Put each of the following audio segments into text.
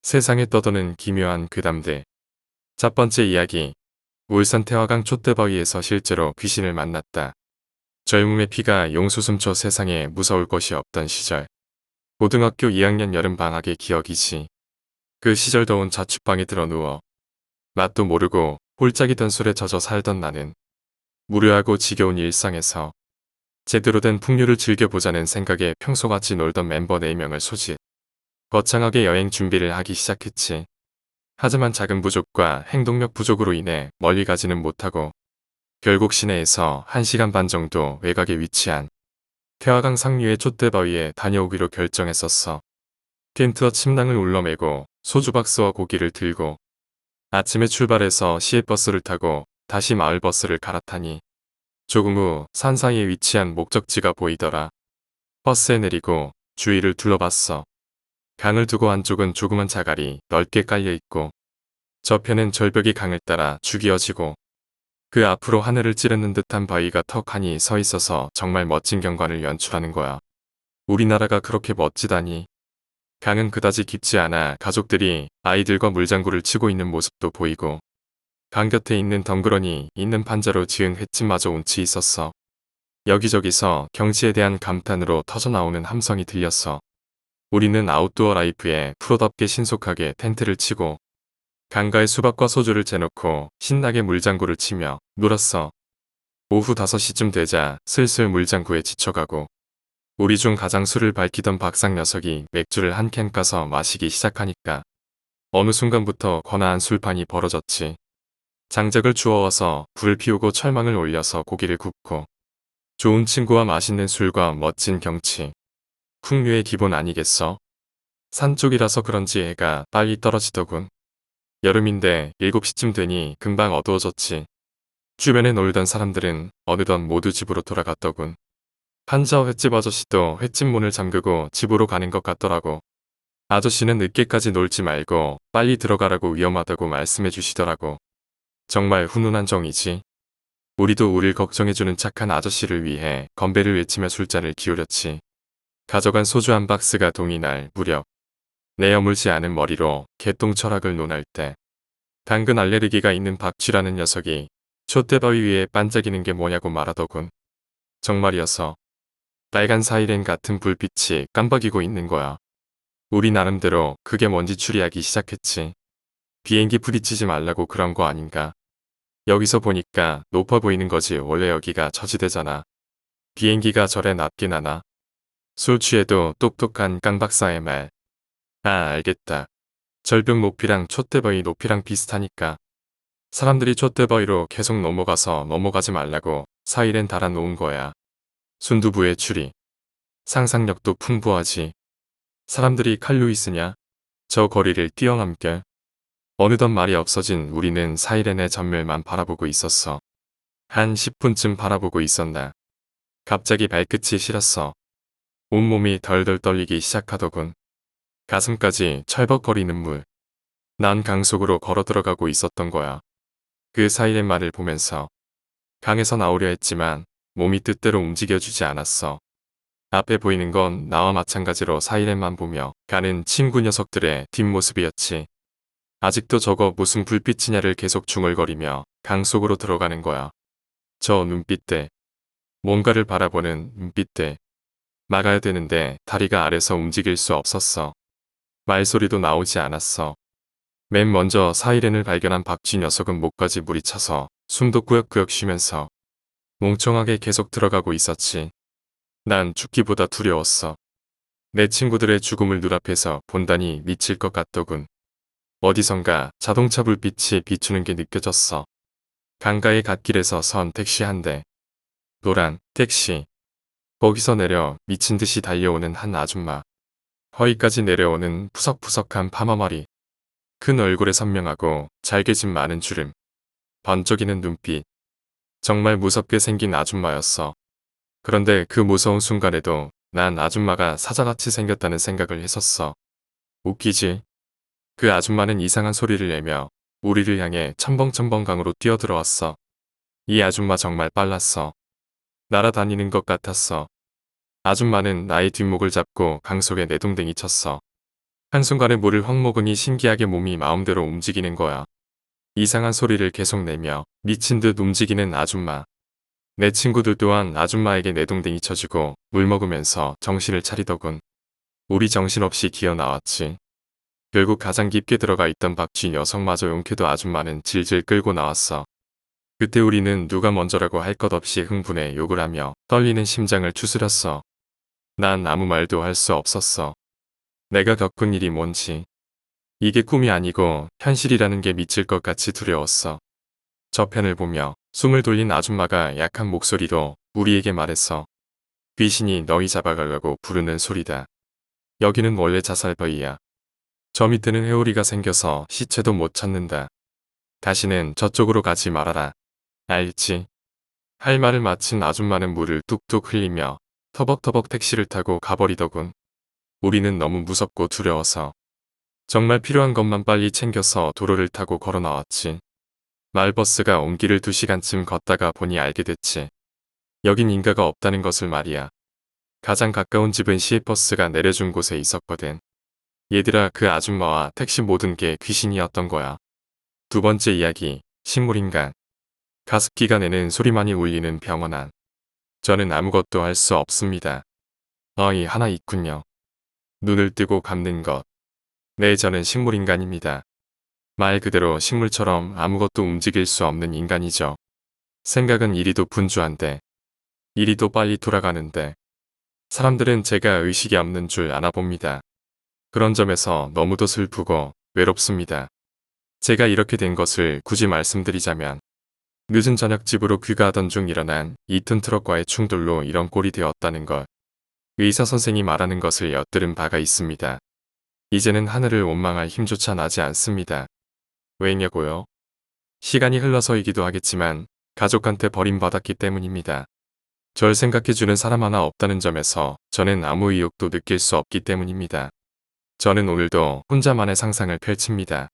세상에 떠도는 기묘한 괴담들. 첫 번째 이야기. 울산 태화강 촛대바위에서 실제로 귀신을 만났다. 젊음의 피가 용수숨쳐 세상에 무서울 것이 없던 시절. 고등학교 2학년 여름방학의 기억이지. 그 시절 더운 자취방에 들어 누워 맛도 모르고 홀짝이던 술에 젖어 살던 나는 무료하고 지겨운 일상에서 제대로 된 풍류를 즐겨보자는 생각에 평소같이 놀던 멤버 4명을 소집. 거창하게 여행 준비를 하기 시작했지. 하지만 작은 부족과 행동력 부족으로 인해 멀리 가지는 못하고 결국 시내에서 1시간 반 정도 외곽에 위치한 태화강 상류의 촛대바위에 다녀오기로 결정했었어. 텐트와 침낭을 울러매고 소주박스와 고기를 들고 아침에 출발해서 시외버스를 타고 다시 마을버스를 갈아타니 조금 후 산 사이에 위치한 목적지가 보이더라. 버스에 내리고 주위를 둘러봤어. 강을 두고 한쪽은 조그만 자갈이 넓게 깔려있고 저편엔 절벽이 강을 따라 쭉 이어지고 그 앞으로 하늘을 찌르는 듯한 바위가 턱하니 서 있어서 정말 멋진 경관을 연출하는 거야. 우리나라가 그렇게 멋지다니. 강은 그다지 깊지 않아 가족들이 아이들과 물장구를 치고 있는 모습도 보이고 강 곁에 있는 덩그러니 있는 판자로 지은 횟집마저 운치 있었어. 여기저기서 경치에 대한 감탄으로 터져나오는 함성이 들렸어. 우리는 아웃도어 라이프에 프로답게 신속하게 텐트를 치고 강가에 수박과 소주를 재놓고 신나게 물장구를 치며 놀았어. 오후 5시쯤 되자 슬슬 물장구에 지쳐가고 우리 중 가장 술을 밝히던 박상 녀석이 맥주를 한 캔 까서 마시기 시작하니까 어느 순간부터 거나한 술판이 벌어졌지. 장작을 주워와서 불을 피우고 철망을 올려서 고기를 굽고 좋은 친구와 맛있는 술과 멋진 경치. 풍류의 기본 아니겠어? 산 쪽이라서 그런지 해가 빨리 떨어지더군. 여름인데 7시쯤 되니 금방 어두워졌지. 주변에 놀던 사람들은 어느덧 모두 집으로 돌아갔더군. 판자 횟집 아저씨도 횟집 문을 잠그고 집으로 가는 것 같더라고. 아저씨는 늦게까지 놀지 말고 빨리 들어가라고 위험하다고 말씀해 주시더라고. 정말 훈훈한 정이지. 우리도 우릴 걱정해주는 착한 아저씨를 위해 건배를 외치며 술잔을 기울였지. 가져간 소주 한 박스가 동이 날 무렵 내 여물지 않은 머리로 개똥 철학을 논할 때 당근 알레르기가 있는 박쥐라는 녀석이 촛대바위 위에 반짝이는 게 뭐냐고 말하더군. 정말이어서 빨간 사이렌 같은 불빛이 깜박이고 있는 거야. 우리 나름대로 그게 뭔지 추리하기 시작했지. 비행기 부딪히지 말라고 그런 거 아닌가. 여기서 보니까 높아 보이는 거지 원래 여기가 저지대잖아. 비행기가 저래 낮게 나나. 술 취해도 똑똑한 깡 박사의 말. 아, 알겠다. 절벽 높이랑 촛대바위 높이랑 비슷하니까. 사람들이 촛대바위로 계속 넘어가서 넘어가지 말라고 사이렌 달아놓은 거야. 순두부의 추리. 상상력도 풍부하지. 사람들이 칼로 있으냐? 저 거리를 뛰어넘게. 어느덧 말이 없어진 우리는 사이렌의 전멸만 바라보고 있었어. 한 10분쯤 바라보고 있었나. 갑자기 발끝이 시렸어. 온몸이 덜덜 떨리기 시작하더군. 가슴까지 철벅거리는 물. 난 강 속으로 걸어 들어가고 있었던 거야. 그 사이렌 말을 보면서 강에서 나오려 했지만 몸이 뜻대로 움직여주지 않았어. 앞에 보이는 건 나와 마찬가지로 사이렌만 보며 가는 친구 녀석들의 뒷모습이었지. 아직도 저거 무슨 불빛이냐를 계속 중얼거리며 강 속으로 들어가는 거야. 저 눈빛대. 뭔가를 바라보는 눈빛대. 막아야 되는데 다리가 아래서 움직일 수 없었어. 말소리도 나오지 않았어. 맨 먼저 사이렌을 발견한 박쥐 녀석은 목까지 물이 차서 숨도 꾸역꾸역 쉬면서 멍청하게 계속 들어가고 있었지. 난 죽기보다 두려웠어. 내 친구들의 죽음을 눈앞에서 본다니 미칠 것 같더군. 어디선가 자동차 불빛이 비추는 게 느껴졌어. 강가의 갓길에서 선 택시 한 대. 노란 택시. 거기서 내려 미친 듯이 달려오는 한 아줌마. 허리까지 내려오는 푸석푸석한 파마머리. 큰 얼굴에 선명하고 잘게진 많은 주름. 번쩍이는 눈빛. 정말 무섭게 생긴 아줌마였어. 그런데 그 무서운 순간에도 난 아줌마가 사자같이 생겼다는 생각을 했었어. 웃기지? 그 아줌마는 이상한 소리를 내며 우리를 향해 첨벙첨벙 강으로 뛰어들어왔어. 이 아줌마 정말 빨랐어. 날아다니는 것 같았어. 아줌마는 나의 뒷목을 잡고 강 속에 내동댕이 쳤어. 한순간에 물을 확 먹으니 신기하게 몸이 마음대로 움직이는 거야. 이상한 소리를 계속 내며 미친 듯 움직이는 아줌마. 내 친구들 또한 아줌마에게 내동댕이 쳐주고 물 먹으면서 정신을 차리더군. 우리 정신없이 기어 나왔지. 결국 가장 깊게 들어가 있던 박쥐 녀석마저 용케도 아줌마는 질질 끌고 나왔어. 그때 우리는 누가 먼저라고 할 것 없이 흥분해 욕을 하며 떨리는 심장을 추스렸어. 난 아무 말도 할 수 없었어. 내가 겪은 일이 뭔지. 이게 꿈이 아니고 현실이라는 게 미칠 것 같이 두려웠어. 저편을 보며 숨을 돌린 아줌마가 약한 목소리로 우리에게 말했어. 귀신이 너희 잡아가려고 부르는 소리다. 여기는 원래 자살버이야. 저 밑에는 회오리가 생겨서 시체도 못 찾는다. 다시는 저쪽으로 가지 말아라. 알지? 할 말을 마친 아줌마는 물을 뚝뚝 흘리며 터벅터벅 택시를 타고 가버리더군. 우리는 너무 무섭고 두려워서 정말 필요한 것만 빨리 챙겨서 도로를 타고 걸어 나왔지. 마을버스가 온 길을 2시간쯤 걷다가 보니 알게 됐지. 여긴 인가가 없다는 것을 말이야. 가장 가까운 집은 시외버스가 내려준 곳에 있었거든. 얘들아, 그 아줌마와 택시 모든 게 귀신이었던 거야. 두 번째 이야기, 식물인간. 가습기가 내는 소리만이 울리는 병원 안. 저는 아무것도 할 수 없습니다. 하나 있군요. 눈을 뜨고 감는 것. 네, 저는 식물인간입니다. 말 그대로 식물처럼 아무것도 움직일 수 없는 인간이죠. 생각은 이리도 분주한데, 이리도 빨리 돌아가는데, 사람들은 제가 의식이 없는 줄 아나 봅니다. 그런 점에서 너무도 슬프고 외롭습니다. 제가 이렇게 된 것을 굳이 말씀드리자면, 늦은 저녁 집으로 귀가하던 중 일어난 2톤 트럭과의 충돌로 이런 꼴이 되었다는 것. 의사 선생이 말하는 것을 엿들은 바가 있습니다. 이제는 하늘을 원망할 힘조차 나지 않습니다. 왜냐고요? 시간이 흘러서이기도 하겠지만 가족한테 버림받았기 때문입니다. 절 생각해주는 사람 하나 없다는 점에서 저는 아무 의욕도 느낄 수 없기 때문입니다. 저는 오늘도 혼자만의 상상을 펼칩니다.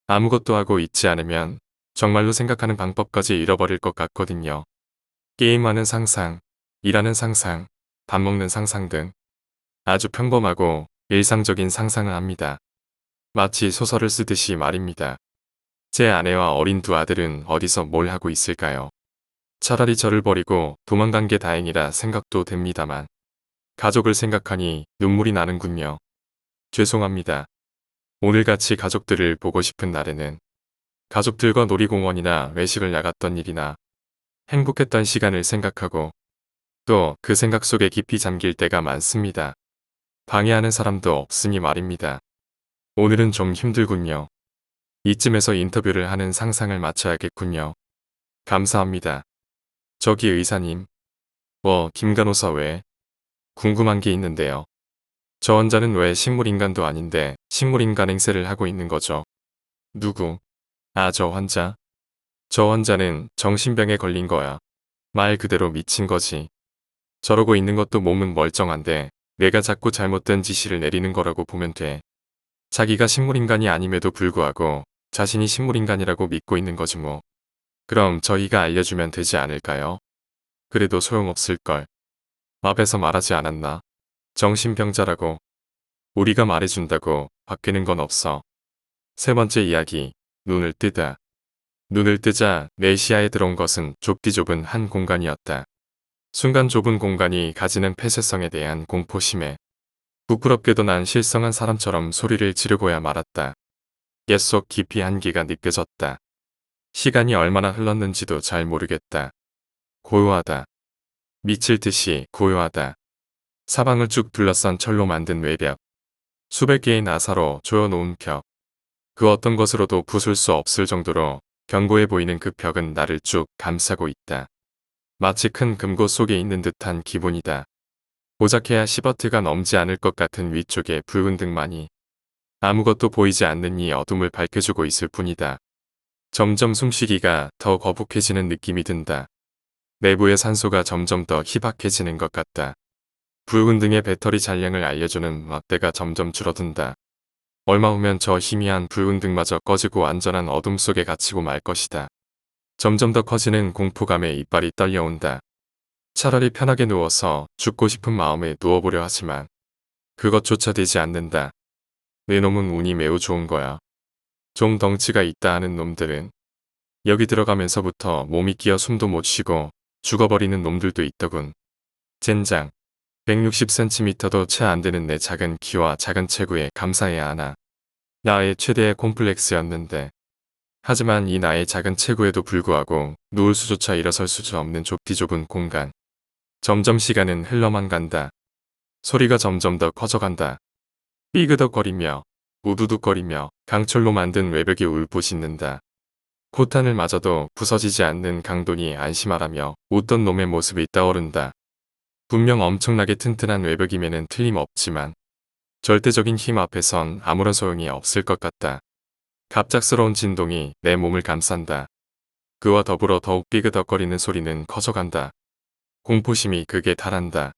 아무것도 하고 있지 않으면 정말로 생각하는 방법까지 잃어버릴 것 같거든요. 게임하는 상상, 일하는 상상, 밥 먹는 상상 등 아주 평범하고 일상적인 상상을 합니다. 마치 소설을 쓰듯이 말입니다. 제 아내와 어린 두 아들은 어디서 뭘 하고 있을까요? 차라리 저를 버리고 도망간 게 다행이라 생각도 됩니다만 가족을 생각하니 눈물이 나는군요. 죄송합니다. 오늘같이 가족들을 보고 싶은 날에는 가족들과 놀이공원이나 외식을 나갔던 일이나 행복했던 시간을 생각하고 또 그 생각 속에 깊이 잠길 때가 많습니다. 방해하는 사람도 없으니 말입니다. 오늘은 좀 힘들군요. 이쯤에서 인터뷰를 하는 상상을 마쳐야겠군요. 감사합니다. 저기 의사님. 김간호사 왜? 궁금한 게 있는데요. 저 환자는 왜 식물인간도 아닌데 식물인간 행세를 하고 있는 거죠? 누구? 저 환자? 저 환자는 정신병에 걸린 거야. 말 그대로 미친 거지. 저러고 있는 것도 몸은 멀쩡한데 내가 자꾸 잘못된 지시를 내리는 거라고 보면 돼. 자기가 식물인간이 아님에도 불구하고 자신이 식물인간이라고 믿고 있는 거지 뭐. 그럼 저희가 알려주면 되지 않을까요? 그래도 소용없을걸. 앞에서 말하지 않았나? 정신병자라고. 우리가 말해준다고 바뀌는 건 없어. 세 번째 이야기, 눈을 뜨다. 눈을 뜨자 내 시야에 들어온 것은 좁디 좁은 한 공간이었다. 순간 좁은 공간이 가지는 폐쇄성에 대한 공포심에 부끄럽게도 난 실성한 사람처럼 소리를 지르고야 말았다. 옛속 깊이 한기가 느껴졌다. 시간이 얼마나 흘렀는지도 잘 모르겠다. 고요하다. 미칠 듯이 고요하다. 사방을 쭉 둘러싼 철로 만든 외벽. 수백 개의 나사로 조여놓은 벽. 그 어떤 것으로도 부술 수 없을 정도로 견고해 보이는 그 벽은 나를 쭉 감싸고 있다. 마치 큰 금고 속에 있는 듯한 기분이다. 고작해야 10W가 넘지 않을 것 같은 위쪽의 붉은 등만이 아무것도 보이지 않는 이 어둠을 밝혀주고 있을 뿐이다. 점점 숨쉬기가 더 거북해지는 느낌이 든다. 내부의 산소가 점점 더 희박해지는 것 같다. 붉은 등의 배터리 잔량을 알려주는 막대가 점점 줄어든다. 얼마 후면 저 희미한 붉은 등마저 꺼지고 완전한 어둠 속에 갇히고 말 것이다. 점점 더 커지는 공포감에 이빨이 떨려온다. 차라리 편하게 누워서 죽고 싶은 마음에 누워보려 하지만 그것조차 되지 않는다. 내 놈은 운이 매우 좋은 거야. 좀 덩치가 있다 하는 놈들은 여기 들어가면서부터 몸이 끼어 숨도 못 쉬고 죽어버리는 놈들도 있더군. 젠장. 160cm도 채 안 되는 내 작은 키와 작은 체구에 감사해야 하나. 나의 최대의 콤플렉스였는데. 하지만 이 나의 작은 체구에도 불구하고 누울 수조차 일어설 수 없는 좁디 좁은 공간. 점점 시간은 흘러만 간다. 소리가 점점 더 커져간다. 삐그덕거리며 우두둑거리며 강철로 만든 외벽이 울부짖는다. 코탄을 맞아도 부서지지 않는 강돈이 안심하라며 웃던 놈의 모습이 떠오른다. 분명 엄청나게 튼튼한 외벽임에는 틀림없지만 절대적인 힘 앞에선 아무런 소용이 없을 것 같다. 갑작스러운 진동이 내 몸을 감싼다. 그와 더불어 더욱 삐그덕거리는 소리는 커져간다. 공포심이 극에 달한다.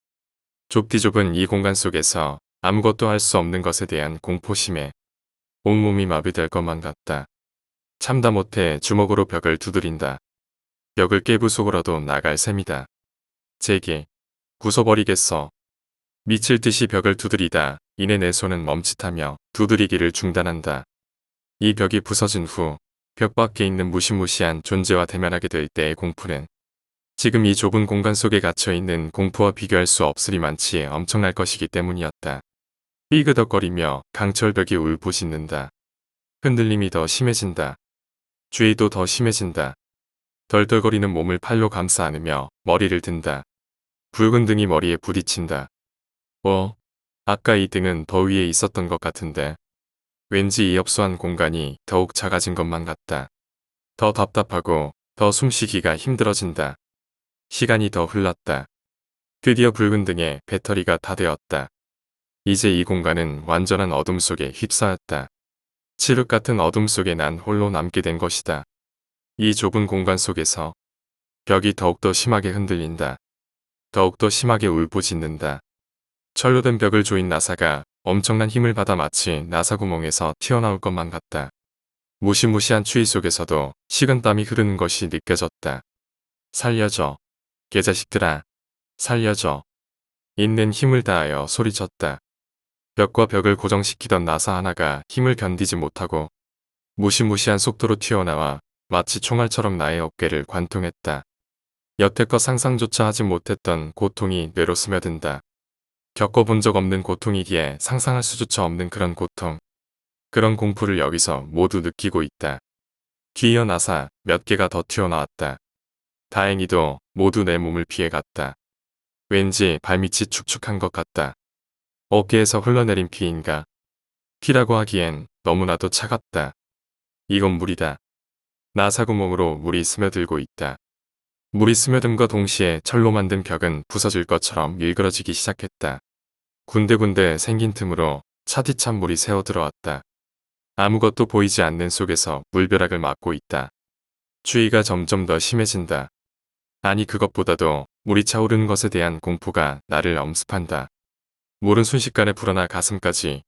좁디 좁은 이 공간 속에서 아무것도 할 수 없는 것에 대한 공포심에 온몸이 마비될 것만 같다. 참다 못해 주먹으로 벽을 두드린다. 벽을 깨부수고라도 나갈 셈이다. 제게 부숴버리겠어. 미칠 듯이 벽을 두드리다 이내 내 손은 멈칫하며 두드리기를 중단한다. 이 벽이 부서진 후 벽 밖에 있는 무시무시한 존재와 대면하게 될 때의 공포는 지금 이 좁은 공간 속에 갇혀있는 공포와 비교할 수 없으리만치 엄청날 것이기 때문이었다. 삐그덕거리며 강철벽이 울부짖는다. 흔들림이 더 심해진다. 주의도 더 심해진다. 덜덜거리는 몸을 팔로 감싸 안으며 머리를 든다. 붉은 등이 머리에 부딪힌다. 아까 이 등은 더 위에 있었던 것 같은데. 왠지 이 협소한 공간이 더욱 작아진 것만 같다. 더 답답하고 더 숨쉬기가 힘들어진다. 시간이 더 흘렀다. 드디어 붉은 등에 배터리가 다 되었다. 이제 이 공간은 완전한 어둠 속에 휩싸였다. 칠흑 같은 어둠 속에 난 홀로 남게 된 것이다. 이 좁은 공간 속에서 벽이 더욱더 심하게 흔들린다. 더욱더 심하게 울부짖는다. 철로 된 벽을 조인 나사가 엄청난 힘을 받아 마치 나사 구멍에서 튀어나올 것만 같다. 무시무시한 추위 속에서도 식은땀이 흐르는 것이 느껴졌다. 살려줘. 개자식들아. 살려줘. 있는 힘을 다하여 소리쳤다. 벽과 벽을 고정시키던 나사 하나가 힘을 견디지 못하고 무시무시한 속도로 튀어나와 마치 총알처럼 나의 어깨를 관통했다. 여태껏 상상조차 하지 못했던 고통이 뇌로 스며든다. 겪어본 적 없는 고통이기에 상상할 수조차 없는 그런 고통. 그런 공포를 여기서 모두 느끼고 있다. 귀여 나사 몇 개가 더 튀어나왔다. 다행히도 모두 내 몸을 피해갔다. 왠지 발밑이 축축한 것 같다. 어깨에서 흘러내린 피인가? 피라고 하기엔 너무나도 차갑다. 이건 물이다. 나사 구멍으로 물이 스며들고 있다. 물이 스며듦과 동시에 철로 만든 벽은 부서질 것처럼 일그러지기 시작했다. 군데군데 생긴 틈으로 차디찬 물이 새어 들어왔다. 아무것도 보이지 않는 속에서 물벼락을 맞고 있다. 추위가 점점 더 심해진다. 아니 그것보다도 물이 차오르는 것에 대한 공포가 나를 엄습한다. 물은 순식간에 불어나 가슴까지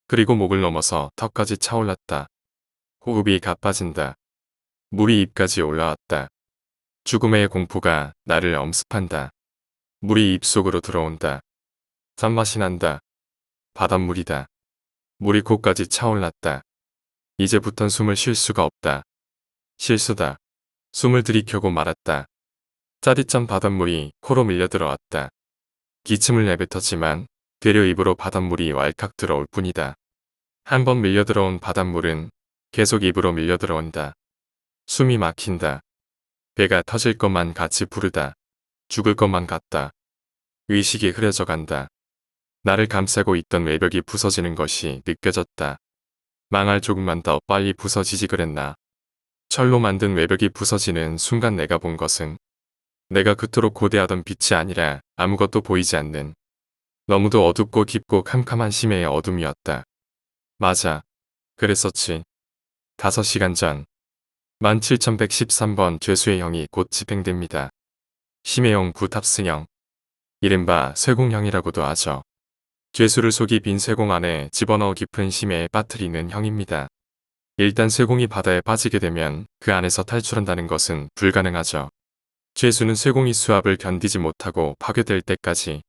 그리고 목을 넘어서 턱까지 차올랐다. 호흡이 가빠진다. 물이 입까지 올라왔다. 죽음의 공포가 나를 엄습한다. 물이 입속으로 들어온다. 짠맛이 난다. 바닷물이다. 물이 코까지 차올랐다. 이제부턴 숨을 쉴 수가 없다. 실수다. 숨을 들이켜고 말았다. 짜릿한 바닷물이 코로 밀려 들어왔다. 기침을 내뱉었지만 되려 입으로 바닷물이 왈칵 들어올 뿐이다. 한번 밀려 들어온 바닷물은 계속 입으로 밀려 들어온다. 숨이 막힌다. 배가 터질 것만 같이 부르다. 죽을 것만 같다. 의식이 흐려져 간다. 나를 감싸고 있던 외벽이 부서지는 것이 느껴졌다. 망할 조금만 더 빨리 부서지지 그랬나. 철로 만든 외벽이 부서지는 순간 내가 본 것은 내가 그토록 고대하던 빛이 아니라 아무것도 보이지 않는 너무도 어둡고 깊고 캄캄한 심해의 어둠이었다. 맞아. 그랬었지. 5시간 전 17113번 죄수의 형이 곧 집행됩니다. 심해형 구탑승형. 이른바 쇠공형이라고도 하죠. 죄수를 속이 빈 쇠공 안에 집어넣어 깊은 심해에 빠뜨리는 형입니다. 일단 쇠공이 바다에 빠지게 되면 그 안에서 탈출한다는 것은 불가능하죠. 죄수는 쇠공이 수압을 견디지 못하고 파괴될 때까지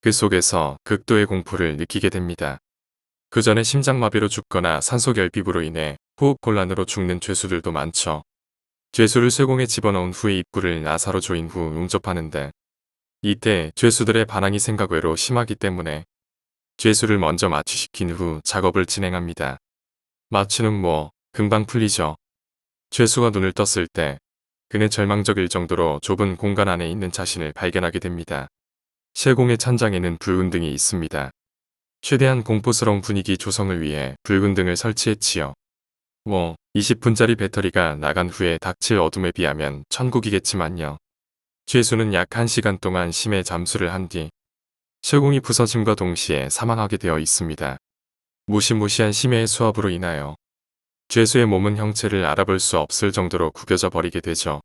그 속에서 극도의 공포를 느끼게 됩니다. 그 전에 심장마비로 죽거나 산소결핍으로 인해 호흡곤란으로 죽는 죄수들도 많죠. 죄수를 쇠공에 집어넣은 후에 입구를 나사로 조인 후 용접하는데 이때 죄수들의 반항이 생각 외로 심하기 때문에 죄수를 먼저 마취시킨 후 작업을 진행합니다. 마취는 금방 풀리죠. 죄수가 눈을 떴을 때 그는 절망적일 정도로 좁은 공간 안에 있는 자신을 발견하게 됩니다. 쇠공의 천장에는 붉은 등이 있습니다. 최대한 공포스러운 분위기 조성을 위해 붉은 등을 설치했지요. 20분짜리 배터리가 나간 후에 닥칠 어둠에 비하면 천국이겠지만요. 죄수는 약 1시간 동안 심해 잠수를 한 뒤 쇠공이 부서짐과 동시에 사망하게 되어 있습니다. 무시무시한 심해의 수압으로 인하여 죄수의 몸은 형체를 알아볼 수 없을 정도로 구겨져 버리게 되죠.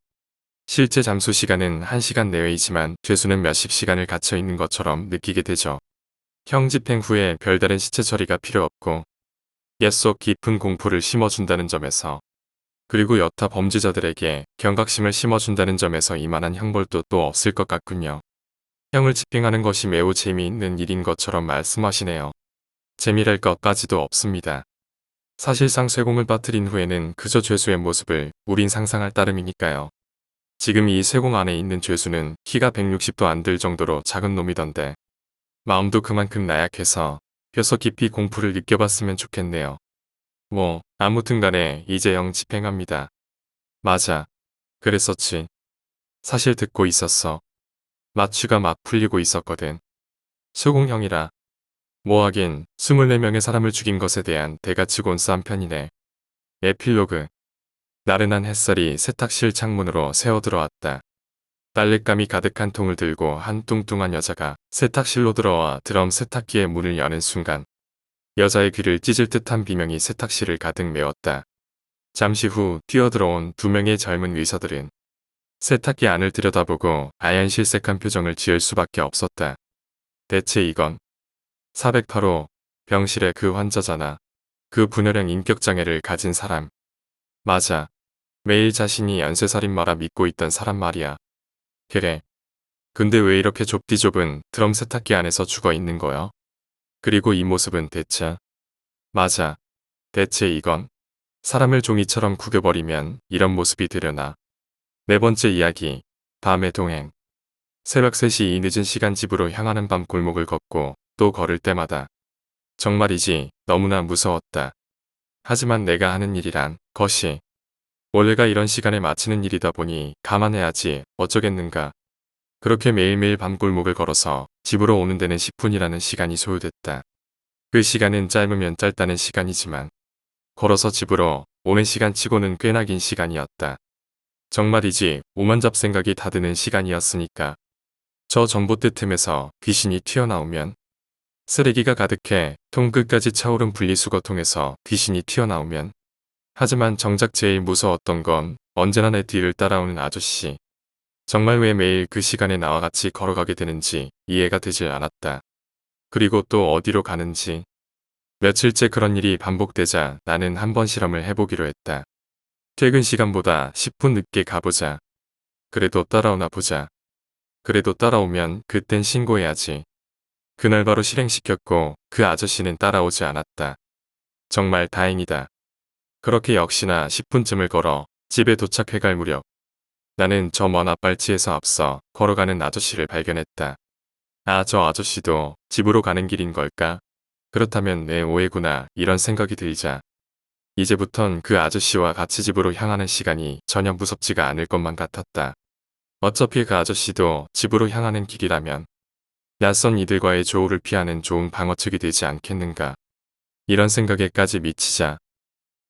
실제 잠수 시간은 1시간 내외이지만 죄수는 몇십 시간을 갇혀 있는 것처럼 느끼게 되죠. 형 집행 후에 별다른 시체 처리가 필요 없고 옛속 깊은 공포를 심어준다는 점에서 그리고 여타 범죄자들에게 경각심을 심어준다는 점에서 이만한 형벌도 또 없을 것 같군요. 형을 집행하는 것이 매우 재미있는 일인 것처럼 말씀하시네요. 재미랄 것까지도 없습니다. 사실상 쇠공을 빠뜨린 후에는 그저 죄수의 모습을 우린 상상할 따름이니까요. 지금 이 쇠공 안에 있는 죄수는 키가 160도 안 될 정도로 작은 놈이던데 마음도 그만큼 나약해서 뼛속 깊이 공포를 느껴봤으면 좋겠네요. 아무튼 간에 이제 형 집행합니다. 맞아. 그랬었지. 사실 듣고 있었어. 마취가 막 풀리고 있었거든. 쇠공형이라. 하긴 24명의 사람을 죽인 것에 대한 대가 치곤 싼 편이네. 에필로그. 나른한 햇살이 세탁실 창문으로 새어들어왔다. 딸랫감이 가득한 통을 들고 한 뚱뚱한 여자가 세탁실로 들어와 드럼 세탁기의 문을 여는 순간 여자의 귀를 찢을 듯한 비명이 세탁실을 가득 메웠다. 잠시 후 뛰어들어온 2명의 젊은 의사들은 세탁기 안을 들여다보고 아연실색한 표정을 지을 수밖에 없었다. 대체 이건 408호 병실의 그 환자잖아. 그 분열형 인격장애를 가진 사람. 맞아. 매일 자신이 연쇄살인마라 믿고 있던 사람 말이야. 그래. 근데 왜 이렇게 좁디 좁은 드럼 세탁기 안에서 죽어 있는 거야? 그리고 이 모습은 대체. 맞아. 대체 이건 사람을 종이처럼 구겨버리면 이런 모습이 되려나. 네 번째 이야기. 밤의 동행. 새벽 3시 이 늦은 시간 집으로 향하는 밤 골목을 걷고 또 걸을 때마다 정말이지 너무나 무서웠다. 하지만 내가 하는 일이란 것이 원래가 이런 시간에 마치는 일이다 보니 감안해야지 어쩌겠는가. 그렇게 매일매일 밤골목을 걸어서 집으로 오는 데는 10분이라는 시간이 소요됐다. 그 시간은 짧으면 짧다는 시간이지만 걸어서 집으로 오는 시간치고는 꽤나 긴 시간이었다. 정말이지 오만 잡생각이 다 드는 시간이었으니까. 저 전봇대 틈에서 귀신이 튀어나오면 쓰레기가 가득해 통 끝까지 차오른 분리수거통에서 귀신이 튀어나오면 하지만 정작 제일 무서웠던 건 언제나 내 뒤를 따라오는 아저씨. 정말 왜 매일 그 시간에 나와 같이 걸어가게 되는지 이해가 되질 않았다. 그리고 또 어디로 가는지. 며칠째 그런 일이 반복되자 나는 한번 실험을 해보기로 했다. 퇴근 시간보다 10분 늦게 가보자. 그래도 따라오나 보자. 그래도 따라오면 그땐 신고해야지. 그날 바로 실행시켰고 그 아저씨는 따라오지 않았다. 정말 다행이다. 그렇게 역시나 10분쯤을 걸어 집에 도착해갈 무렵 나는 저 먼 앞발치에서 앞서 걸어가는 아저씨를 발견했다. 아, 저 아저씨도 집으로 가는 길인 걸까? 그렇다면 내 오해구나 이런 생각이 들자 이제부턴 그 아저씨와 같이 집으로 향하는 시간이 전혀 무섭지가 않을 것만 같았다. 어차피 그 아저씨도 집으로 향하는 길이라면 낯선 이들과의 조우를 피하는 좋은 방어책이 되지 않겠는가. 이런 생각에까지 미치자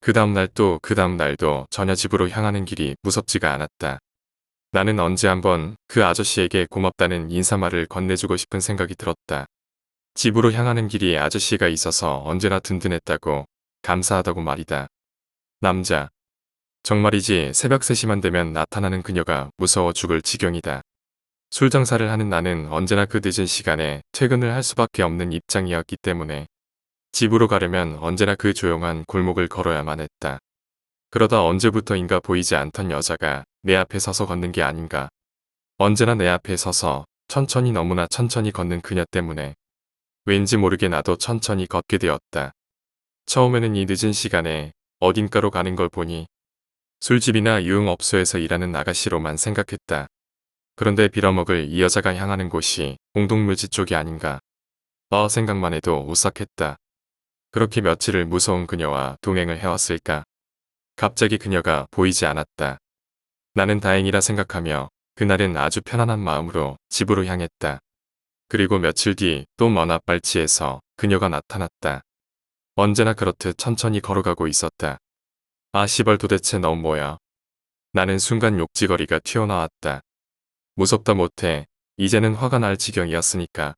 그 다음날 또 그 다음날도 전혀 집으로 향하는 길이 무섭지가 않았다. 나는 언제 한번 그 아저씨에게 고맙다는 인사말을 건네주고 싶은 생각이 들었다. 집으로 향하는 길이 아저씨가 있어서 언제나 든든했다고 감사하다고 말이다. 남자. 정말이지 새벽 3시만 되면 나타나는 그녀가 무서워 죽을 지경이다. 술 장사를 하는 나는 언제나 그 늦은 시간에 퇴근을 할 수밖에 없는 입장이었기 때문에 집으로 가려면 언제나 그 조용한 골목을 걸어야만 했다. 그러다 언제부터인가 보이지 않던 여자가 내 앞에 서서 걷는 게 아닌가. 언제나 내 앞에 서서 천천히 너무나 천천히 걷는 그녀 때문에 왠지 모르게 나도 천천히 걷게 되었다. 처음에는 이 늦은 시간에 어딘가로 가는 걸 보니 술집이나 유흥업소에서 일하는 아가씨로만 생각했다. 그런데 빌어먹을 이 여자가 향하는 곳이 공동묘지 쪽이 아닌가. 생각만 해도 오싹했다. 그렇게 며칠을 무서운 그녀와 동행을 해왔을까. 갑자기 그녀가 보이지 않았다. 나는 다행이라 생각하며 그날은 아주 편안한 마음으로 집으로 향했다. 그리고 며칠 뒤 또 먼 앞발치에서 그녀가 나타났다. 언제나 그렇듯 천천히 걸어가고 있었다. 아 시벌 도대체 넌 뭐야. 나는 순간 욕지거리가 튀어나왔다. 무섭다 못해 이제는 화가 날 지경이었으니까.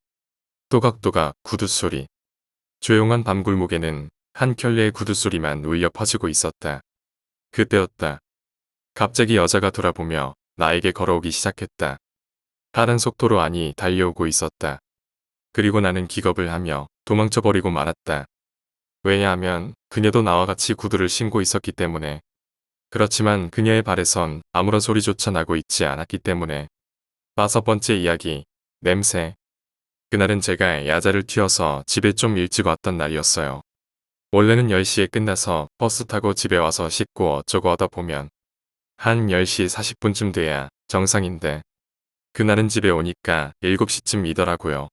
또각또각 구두소리. 조용한 밤 골목에는 한 켤레의 구두소리만 울려 퍼지고 있었다. 그때였다. 갑자기 여자가 돌아보며 나에게 걸어오기 시작했다. 빠른 속도로 안이 달려오고 있었다. 그리고 나는 기겁을 하며 도망쳐버리고 말았다. 왜냐하면 그녀도 나와 같이 구두를 신고 있었기 때문에. 그렇지만 그녀의 발에선 아무런 소리조차 나고 있지 않았기 때문에. 5번째 이야기. 냄새. 그날은 제가 야자를 튀어서 집에 좀 일찍 왔던 날이었어요. 원래는 10시에 끝나서 버스 타고 집에 와서 씻고 어쩌고 하다 보면 한 10시 40분쯤 돼야 정상인데 그날은 집에 오니까 7시쯤이더라고요.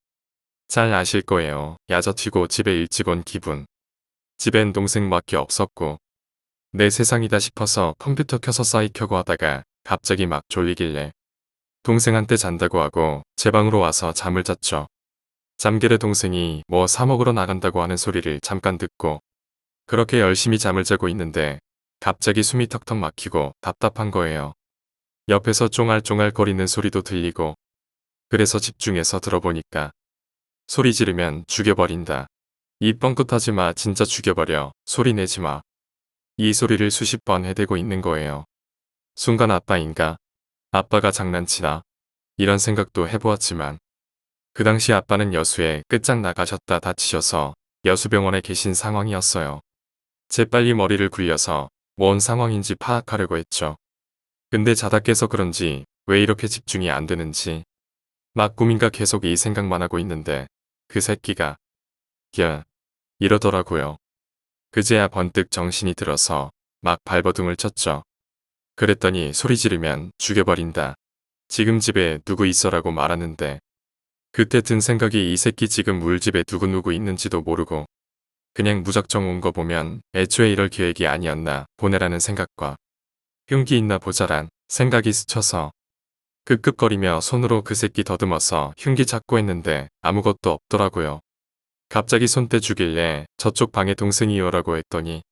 잘 아실 거예요. 야자 튀고 집에 일찍 온 기분. 집엔 동생밖에 없었고 내 세상이다 싶어서 컴퓨터 켜서 사이 켜고 하다가 갑자기 막 졸리길래 동생한테 잔다고 하고 제 방으로 와서 잠을 잤죠. 잠결에 동생이 뭐 사 먹으러 나간다고 하는 소리를 잠깐 듣고 그렇게 열심히 잠을 자고 있는데 갑자기 숨이 턱턱 막히고 답답한 거예요. 옆에서 쫑알쫑알 거리는 소리도 들리고 그래서 집중해서 들어보니까 소리 지르면 죽여버린다. 입 뻥끗하지 마 진짜 죽여버려 소리 내지 마. 이 소리를 수십 번 해대고 있는 거예요. 순간 아빠인가? 아빠가 장난치나? 이런 생각도 해보았지만 그 당시 아빠는 여수에 끝장나가셨다 다치셔서 여수병원에 계신 상황이었어요. 재빨리 머리를 굴려서 뭔 상황인지 파악하려고 했죠. 근데 자다 깨서 그런지 왜 이렇게 집중이 안 되는지 막 꿈인가 계속 이 생각만 하고 있는데 그 새끼가 야 이러더라고요. 그제야 번뜩 정신이 들어서 막 발버둥을 쳤죠. 그랬더니 소리 지르면 죽여버린다. 지금 집에 누구 있어라고 말하는데 그때 든 생각이 이 새끼 지금 물집에 누구 있는지도 모르고 그냥 무작정 온 거 보면 애초에 이럴 계획이 아니었나 보내라는 생각과 흉기 있나 보자란 생각이 스쳐서 끄끄거리며 손으로 그 새끼 더듬어서 흉기 잡고 했는데 아무것도 없더라고요. 갑자기 손대 주길래 저쪽 방에 동생이 오라고 했더니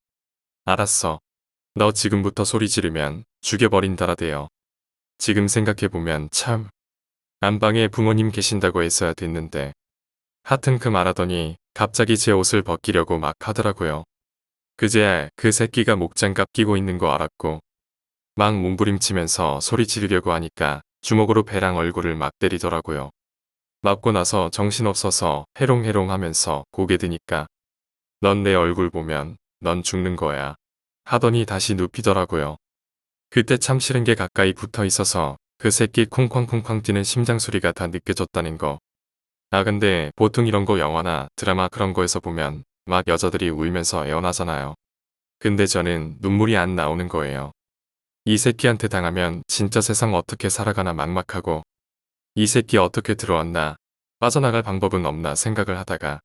알았어. 너 지금부터 소리 지르면 죽여버린다라대요. 지금 생각해보면 참 안방에 부모님 계신다고 했어야 됐는데 하튼 그 말하더니 갑자기 제 옷을 벗기려고 막 하더라고요. 그제야 그 새끼가 목장갑 끼고 있는 거 알았고 막 몸부림치면서 소리 지르려고 하니까 주먹으로 배랑 얼굴을 막 때리더라고요. 맞고 나서 정신없어서 해롱해롱 하면서 고개 드니까 넌 내 얼굴 보면 넌 죽는 거야 하더니 다시 눕히더라고요. 그때 참 싫은 게 가까이 붙어 있어서 그 새끼 쿵쾅쿵쾅 뛰는 심장 소리가 다 느껴졌다는 거. 아 근데 보통 이런 거 영화나 드라마 그런 거에서 보면 막 여자들이 울면서 애원하잖아요. 근데 저는 눈물이 안 나오는 거예요. 이 새끼한테 당하면 진짜 세상 어떻게 살아가나 막막하고 이 새끼 어떻게 들어왔나 빠져나갈 방법은 없나 생각을 하다가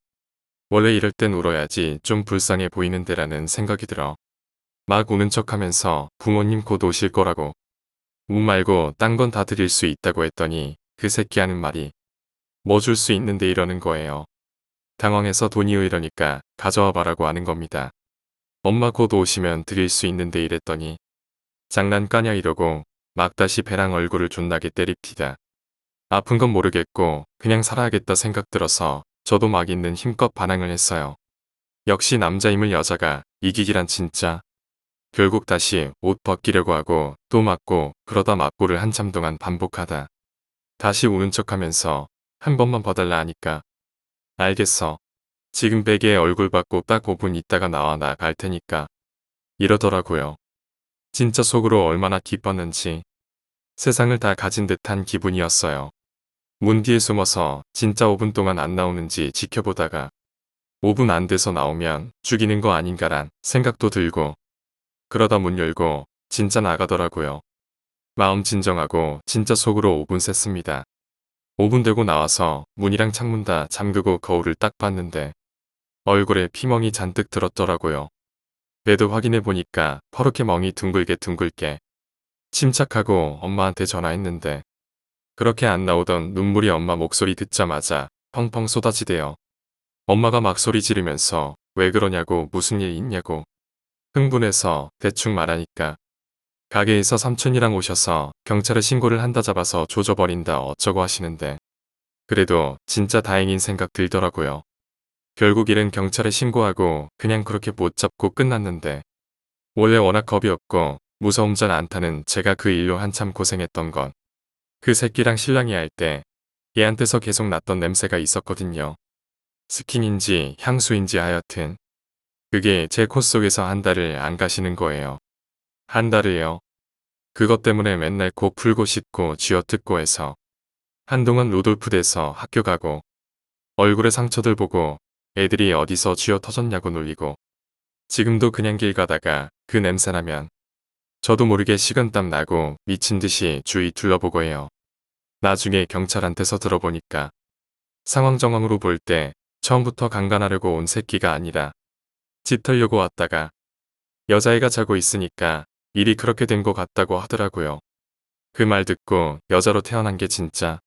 원래 이럴 땐 울어야지 좀 불쌍해 보이는데라는 생각이 들어 막 우는 척하면서 부모님 곧 오실 거라고 말고 딴 건 다 드릴 수 있다고 했더니 그 새끼 하는 말이 뭐 줄 수 있는데 이러는 거예요. 당황해서 돈이요 이러니까 가져와 봐라고 하는 겁니다. 엄마 곧 오시면 드릴 수 있는데 이랬더니 장난까냐 이러고 막 다시 배랑 얼굴을 존나게 때립니다. 아픈 건 모르겠고 그냥 살아야겠다 생각 들어서 저도 막 있는 힘껏 반항을 했어요. 역시 남자임을 여자가 이기기란 진짜. 결국 다시 옷 벗기려고 하고 또 맞고 그러다 맞고를 한참 동안 반복하다. 다시 우는 척하면서 한 번만 봐달라 하니까 알겠어. 지금 베개에 얼굴 받고 딱 5분 있다가 나와 나 갈 테니까 이러더라고요. 진짜 속으로 얼마나 기뻤는지 세상을 다 가진 듯한 기분이었어요. 문 뒤에 숨어서 진짜 5분 동안 안 나오는지 지켜보다가 5분 안 돼서 나오면 죽이는 거 아닌가란 생각도 들고 그러다 문 열고 진짜 나가더라고요. 마음 진정하고 진짜 속으로 5분 셌습니다. 5분 되고 나와서 문이랑 창문 다 잠그고 거울을 딱 봤는데 얼굴에 피멍이 잔뜩 들었더라고요. 매도 확인해 보니까 퍼렇게 멍이 둥글게 침착하고 엄마한테 전화했는데 그렇게 안 나오던 눈물이 엄마 목소리 듣자마자 펑펑 쏟아지대요. 엄마가 막 소리 지르면서 왜 그러냐고 무슨 일 있냐고 흥분해서 대충 말하니까 가게에서 삼촌이랑 오셔서 경찰에 신고를 한다 잡아서 조져버린다 어쩌고 하시는데 그래도 진짜 다행인 생각 들더라고요. 결국 일은 경찰에 신고하고 그냥 그렇게 못 잡고 끝났는데 원래 워낙 겁이 없고 무서움 잘 안 타는 제가 그 일로 한참 고생했던 건 그 새끼랑 실랑이 할 때 얘한테서 계속 났던 냄새가 있었거든요. 스킨인지 향수인지 하여튼 그게 제 코 속에서 한 달을 안 가시는 거예요. 한 달을요. 그것 때문에 맨날 코 풀고 씻고 쥐어뜯고 해서 한동안 루돌프 돼서 학교 가고 얼굴에 상처들 보고 애들이 어디서 쥐어 터졌냐고 놀리고 지금도 그냥 길 가다가 그 냄새 나면 저도 모르게 식은땀 나고 미친 듯이 주위 둘러보고 해요. 나중에 경찰한테서 들어보니까 상황 정황으로 볼 때 처음부터 강간하려고 온 새끼가 아니라 집 털려고 왔다가 여자애가 자고 있으니까 일이 그렇게 된 것 같다고 하더라고요. 그 말 듣고 여자로 태어난 게 진짜